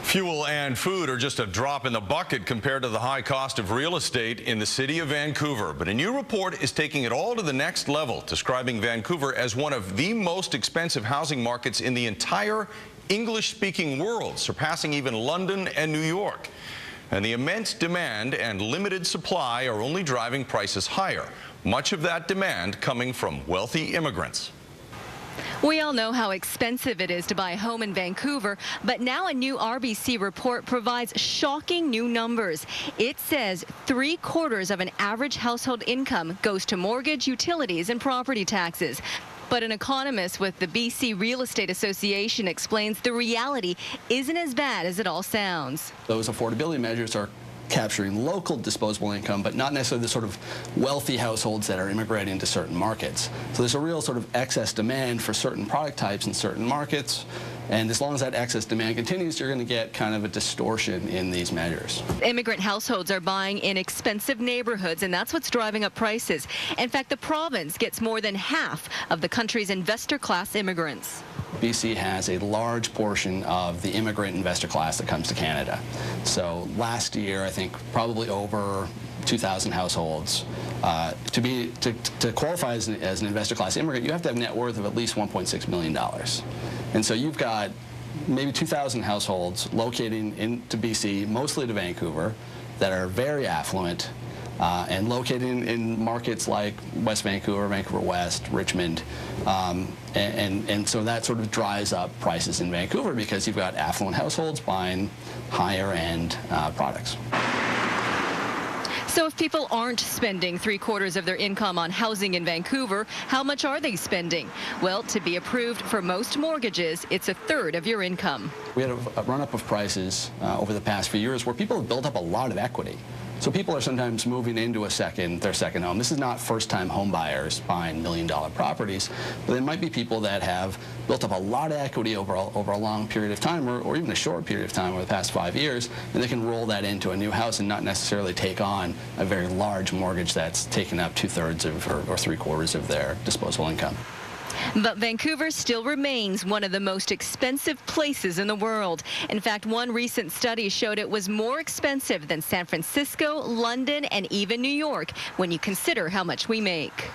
Fuel and food are just a drop in the bucket compared to the high cost of real estate in the city of Vancouver. But a new report is taking it all to the next level, describing Vancouver as one of the most expensive housing markets in the entire English-speaking world, surpassing even London and New York. And the immense demand and limited supply are only driving prices higher, much of that demand coming from wealthy immigrants. We all know how expensive it is to buy a home in Vancouver, but now a new RBC report provides shocking new numbers. It says 3/4 of an average household income goes to mortgage, utilities, and property taxes. But an economist with the BC Real Estate Association explains the reality isn't as bad as it all sounds. Those affordability measures are capturing local disposable income, but not necessarily the sort of wealthy households that are immigrating to certain markets. So there's a real sort of excess demand for certain product types in certain markets, and as long as that excess demand continues, you're going to get kind of a distortion in these measures. Immigrant households are buying in expensive neighborhoods, and that's what's driving up prices. In fact, the province gets more than half of the country's investor-class immigrants. BC has a large portion of the immigrant investor class that comes to Canada. So last year, I think probably over 2,000 households. To qualify as an investor class immigrant, you have to have a net worth of at least $1.6 million. And so you've got maybe 2,000 households locating into BC, mostly to Vancouver, that are very affluent, and located in markets like West Vancouver, Vancouver West, Richmond, and so that sort of drives up prices in Vancouver because you've got affluent households buying higher-end products. So if people aren't spending 3/4 of their income on housing in Vancouver, how much are they spending? Well, to be approved for most mortgages, it's 1/3 of your income. We had a run-up of prices over the past few years where people have built up a lot of equity. So people are sometimes moving into their second home. This is not first-time home buyers buying million-dollar properties, but it might be people that have built up a lot of equity over a long period of time, or even a short period of time over the past 5 years, and they can roll that into a new house and not necessarily take on a very large mortgage that's taken up 2/3 or 3/4 of their disposable income. But Vancouver still remains one of the most expensive places in the world. In fact, one recent study showed it was more expensive than San Francisco, London, and even New York when you consider how much we make.